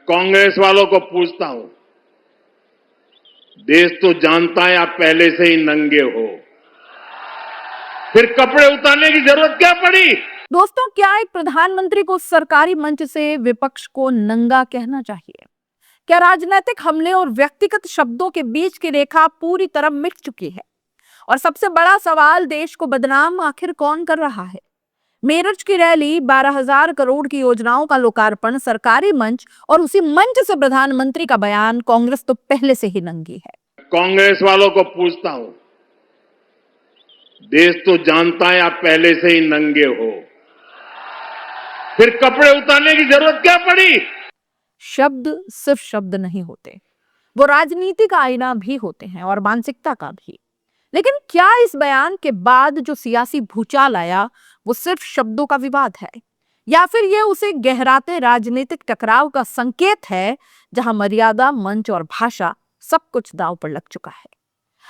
कांग्रेस वालों को पूछता हूं, देश तो जानता है आप पहले से ही नंगे हो, फिर कपड़े उतारने की जरूरत क्या पड़ी? दोस्तों, क्या एक प्रधानमंत्री को सरकारी मंच से विपक्ष को नंगा कहना चाहिए? क्या राजनीतिक हमले और व्यक्तिगत शब्दों के बीच की रेखा पूरी तरह मिट चुकी है? और सबसे बड़ा सवाल, देश को बदनाम आखिर कौन कर रहा है? मेरठ की रैली, 12,000 करोड़ की योजनाओं का लोकार्पण, सरकारी मंच और उसी मंच से प्रधानमंत्री का बयान, कांग्रेस तो पहले से ही नंगी है। कांग्रेस वालों को पूछता हूं, देश तो जानता है आप पहले से ही नंगे हो, फिर कपड़े उतारने की जरूरत क्या पड़ी? शब्द सिर्फ शब्द नहीं होते, वो राजनीति का आईना भी होते हैं और मानसिकता का भी। लेकिन क्या इस बयान के बाद जो सियासी भूचाल आया वो सिर्फ शब्दों का विवाद है, या फिर ये उसे गहराते राजनीतिक टकराव का संकेत है जहां मर्यादा, मंच और भाषा सब कुछ दांव पर लग चुका है?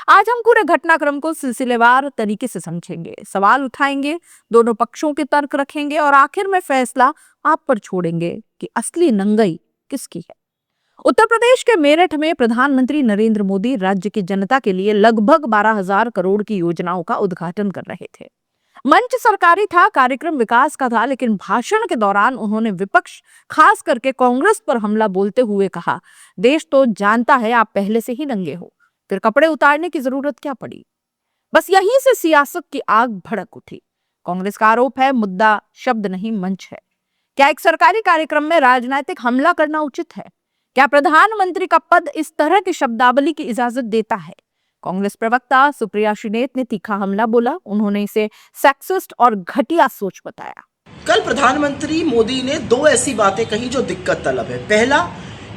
आज हम पूरे घटनाक्रम को सिलसिलेवार तरीके से समझेंगे, सवाल उठाएंगे, दोनों पक्षों के तर्क रखेंगे और आखिर में फैसला आप पर छोड़ेंगे कि असली नंगाई किसकी है। उत्तर प्रदेश के मेरठ में प्रधानमंत्री नरेंद्र मोदी राज्य की जनता के लिए लगभग 12,000 करोड़ की योजनाओं का उद्घाटन कर रहे थे। मंच सरकारी था, कार्यक्रम विकास का था, लेकिन भाषण के दौरान उन्होंने विपक्ष, खास करके कांग्रेस पर हमला बोलते हुए कहा, देश तो जानता है आप पहले से ही नंगे हो, फिर कपड़े उतारने की जरूरत क्या पड़ी? बस यहीं से सियासत की आग भड़क उठी। कांग्रेस का आरोप है, मुद्दा शब्द नहीं मंच है। क्या एक सरकारी कार्यक्रम में राजनीतिक हमला करना उचित है? क्या प्रधानमंत्री का पद इस तरह की शब्दावली की इजाजत देता है? कांग्रेस प्रवक्ता सुप्रिया श्रीनेत ने तीखा हमला बोला। उन्होंने इसे सेक्सिस्ट और घटिया सोच बताया। कल प्रधानमंत्री मोदी ने दो ऐसी बातें कही जो दिक्कत तलब है। पहला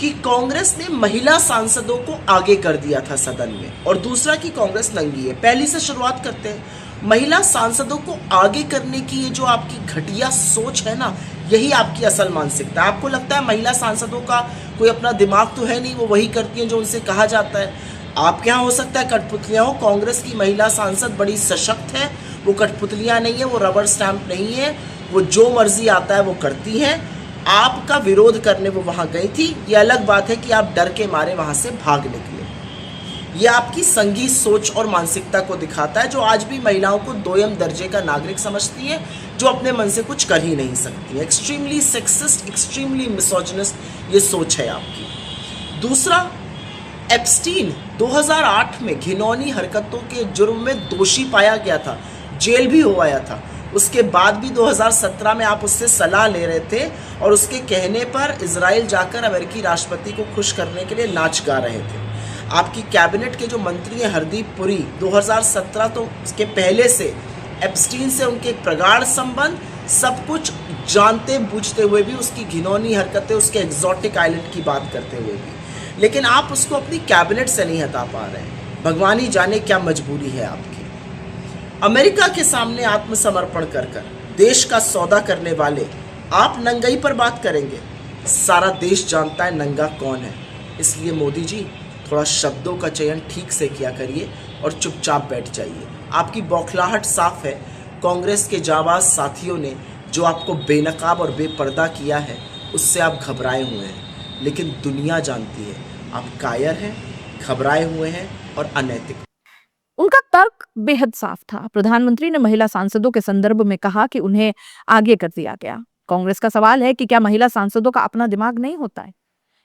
कि कांग्रेस ने महिला सांसदों को आगे कर दिया था सदन में, और दूसरा कि कांग्रेस नंगी है। पहली से शुरुआत करते हैं। महिला सांसदों को आगे करने की ये जो आपकी घटिया सोच है ना, यही आपकी असल मानसिकता है। आपको लगता है महिला सांसदों का कोई अपना दिमाग तो है नहीं, वो वही करती हैं जो उनसे कहा जाता है। आपके यहाँ हो सकता है कठपुतलियाँ हो, कांग्रेस की महिला सांसद बड़ी सशक्त है, वो कठपुतलियाँ नहीं है, वो रबर स्टैंप नहीं है, वो जो मर्जी आता है वो करती हैं। आपका विरोध करने वो वहाँ गई थी। ये अलग बात है कि आप डर के मारे वहाँ से भाग निकले। ये आपकी संघी सोच और मानसिकता को दिखाता है, जो आज भी महिलाओं को दोयम दर्जे का नागरिक समझती है, जो अपने मन से कुछ कर ही नहीं सकती है। एक्सट्रीमली सेक्सिस्ट, एक्सट्रीमली मिसोजिनिस्ट ये सोच है आपकी। दूसरा, एप्स्टीन 2008 में घिनौनी हरकतों के जुर्म में दोषी पाया गया था, जेल भी हो आया था। उसके बाद भी 2017 में आप उससे सलाह ले रहे थे और उसके कहने पर इजराइल जाकर अमेरिकी राष्ट्रपति को खुश करने के लिए नाच गा रहे थे। आपकी कैबिनेट के जो मंत्री हैं हरदीप पुरी, 2017 तो उसके पहले से एप्स्टीन से उनके प्रगाढ़ संबंध, सब कुछ जानते बूझते हुए भी उसकी घिनौनी हरकतें, उसके एग्जॉटिक आइलैंड की बात करते हुए भी, लेकिन आप उसको अपनी कैबिनेट से नहीं हटा पा रहे हैं। भगवान ही जाने क्या मजबूरी है आपकी। अमेरिका के सामने आत्मसमर्पण कर देश का सौदा करने वाले आप नंगाई पर बात करेंगे? सारा देश जानता है नंगा कौन है। इसलिए मोदी जी, थोड़ा शब्दों का चयन ठीक से किया करिए और चुपचाप बैठ जाइए। आपकी बौखलाहट साफ है। कांग्रेस के जाबाज साथियों ने जो आपको बेनकाब और बेपर्दा किया है, उससे आप घबराए हुए हैं, लेकिन दुनिया जानती है आप कायर हैं, घबराए हुए हैं और अनैतिक। उनका तर्क बेहद साफ था। प्रधानमंत्री ने महिला सांसदों के संदर्भ में कहा कि उन्हें आगे कर दिया गया। कांग्रेस का सवाल है कि क्या महिला सांसदों का अपना दिमाग नहीं होता है?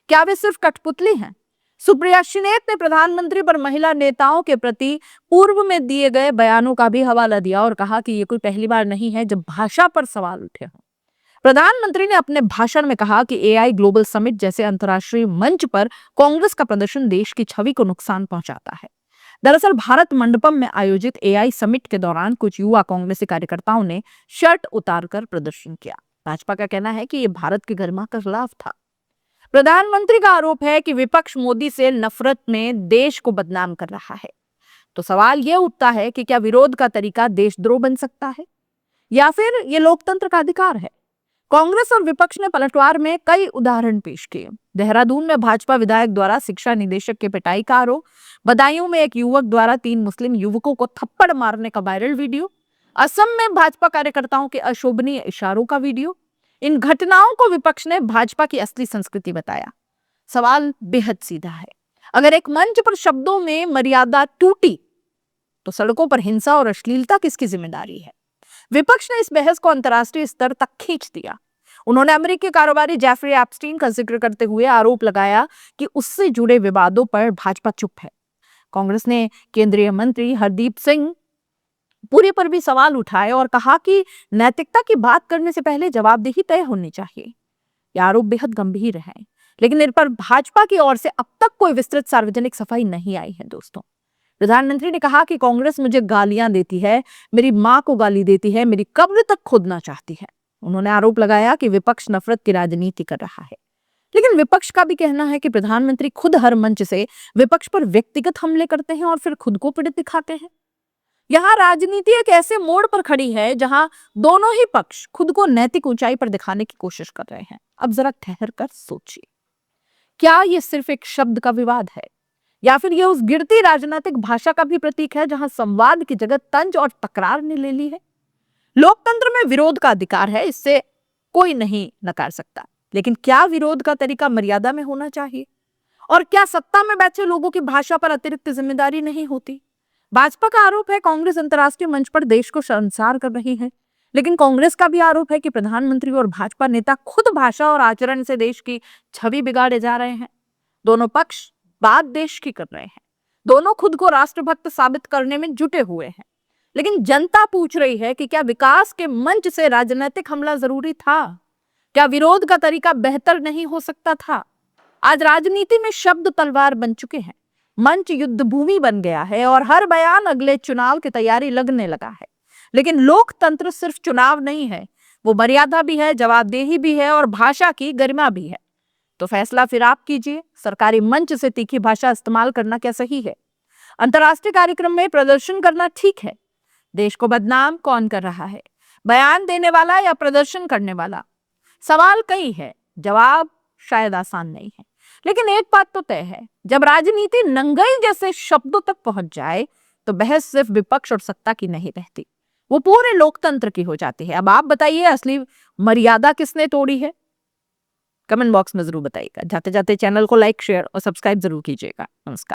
क्या वे सिर्फ कठपुतली हैं? सुप्रिया श्रीनेत ने प्रधानमंत्री पर महिला नेताओं के प्रति पूर्व में दिए गए बयानों का भी हवाला दिया और कहा कि ये कोई पहली बार नहीं है जब भाषा पर सवाल उठे हों। प्रधानमंत्री ने अपने भाषण में कहा कि एआई ग्लोबल समिट जैसे अंतर्राष्ट्रीय मंच पर कांग्रेस का प्रदर्शन देश की छवि को नुकसान पहुंचाता है। दरअसल भारत मंडपम में आयोजित एआई समिट के दौरान कुछ युवा कांग्रेसी कार्यकर्ताओं ने शर्ट उतारकर प्रदर्शन किया। भाजपा का कहना है कि यह भारत के गरिमा के खिलाफ था। प्रधानमंत्री का आरोप है कि विपक्ष मोदी से नफरत में देश को बदनाम कर रहा है। तो सवाल यह उठता है कि क्या विरोध का तरीका देशद्रोह बन सकता है, या फिर यह लोकतंत्र का अधिकार है? कांग्रेस और विपक्ष ने पलटवार में कई उदाहरण पेश किए। देहरादून में भाजपा विधायक द्वारा शिक्षा निदेशक के पिटाई का आरोप, बदायूं में एक युवक द्वारा 3 मुस्लिम युवकों को थप्पड़ मारने का वायरल वीडियो, असम में भाजपा कार्यकर्ताओं के अशोभनीय इशारों का वीडियो। इन घटनाओं को विपक्ष ने भाजपा की असली संस्कृति बताया। सवाल बेहद सीधा है। अगर एक मंच पर शब्दों में मर्यादा टूटी तो सड़कों पर हिंसा और अश्लीलता किसकी जिम्मेदारी है? विपक्ष ने इस बहस को अंतर्राष्ट्रीय स्तर तक खींच दिया। उन्होंने अमेरिकी कारोबारी जेफरी एप्स्टीन का जिक्र करते हुए आरोप लगाया कि उससे जुड़े विवादों पर भाजपा चुप है। कांग्रेस ने केंद्रीय मंत्री हरदीप सिंह पुरी पर भी सवाल उठाए और कहा कि नैतिकता की बात करने से पहले जवाबदेही तय होनी चाहिए। यह आरोप बेहद गंभीर है, लेकिन इन पर भाजपा की ओर से अब तक कोई विस्तृत सार्वजनिक सफाई नहीं आई है। दोस्तों, प्रधानमंत्री ने कहा कि कांग्रेस मुझे गालियां देती है, मेरी मां को गाली देती है, मेरी कब्र तक खोदना चाहती है। उन्होंने आरोप लगाया कि विपक्ष नफरत की राजनीति कर रहा है, लेकिन विपक्ष का भी कहना है कि प्रधानमंत्री खुद हर मंच से विपक्ष पर व्यक्तिगत हमले करते हैं और फिर खुद को पीड़ित दिखाते हैं। यहाँ राजनीति एक ऐसे मोड़ पर खड़ी है जहां दोनों ही पक्ष खुद को नैतिक ऊंचाई पर दिखाने की कोशिश कर रहे हैं। अब जरा ठहर कर सोचिए, क्या ये सिर्फ एक शब्द का विवाद है या फिर यह उस गिरती राजनीतिक भाषा का भी प्रतीक है जहां संवाद की जगह तंज और तकरार ने ले ली है? लोकतंत्र में विरोध का अधिकार है, इससे कोई नहीं नकार सकता, लेकिन क्या विरोध का तरीका मर्यादा में होना चाहिए? और क्या सत्ता में बैठे लोगों की भाषा पर अतिरिक्त जिम्मेदारी नहीं होती? भाजपा का आरोप है कांग्रेस अंतर्राष्ट्रीय मंच पर देश को शर्मसार कर रही है, लेकिन कांग्रेस का भी आरोप है कि प्रधानमंत्री और भाजपा नेता खुद भाषा और आचरण से देश की छवि बिगाड़े जा रहे हैं। दोनों पक्ष बात देश की कर रहे हैं, दोनों खुद को राष्ट्रभक्त साबित करने में जुटे हुए हैं, लेकिन जनता पूछ रही है कि क्या विकास के मंच से राजनीतिक हमला जरूरी था? क्या विरोध का तरीका बेहतर नहीं हो सकता था? आज राजनीति में शब्द तलवार बन चुके हैं, मंच युद्ध भूमि बन गया है और हर बयान अगले चुनाव की तैयारी लगने लगा है। लेकिन लोकतंत्र सिर्फ चुनाव नहीं है, वो मर्यादा भी है, जवाबदेही भी है और भाषा की गरिमा भी है। तो फैसला फिर आप कीजिए, सरकारी मंच से तीखी भाषा इस्तेमाल करना क्या सही है? अंतर्राष्ट्रीय कार्यक्रम में प्रदर्शन करना ठीक है? देश को बदनाम कौन कर रहा है, बयान देने वाला या प्रदर्शन करने वाला? सवाल कई है, जवाब शायद आसान नहीं है, लेकिन एक बात तो तय है, जब राजनीति नंगई जैसे शब्दों तक पहुंच जाए तो बहस सिर्फ विपक्ष और सत्ता की नहीं रहती, वो पूरे लोकतंत्र की हो जाती है। अब आप बताइए, असली मर्यादा किसने तोड़ी है? कमेंट बॉक्स में जरूर बताइएगा। जाते जाते चैनल को लाइक, शेयर और सब्सक्राइब जरूर कीजिएगा। नमस्कार।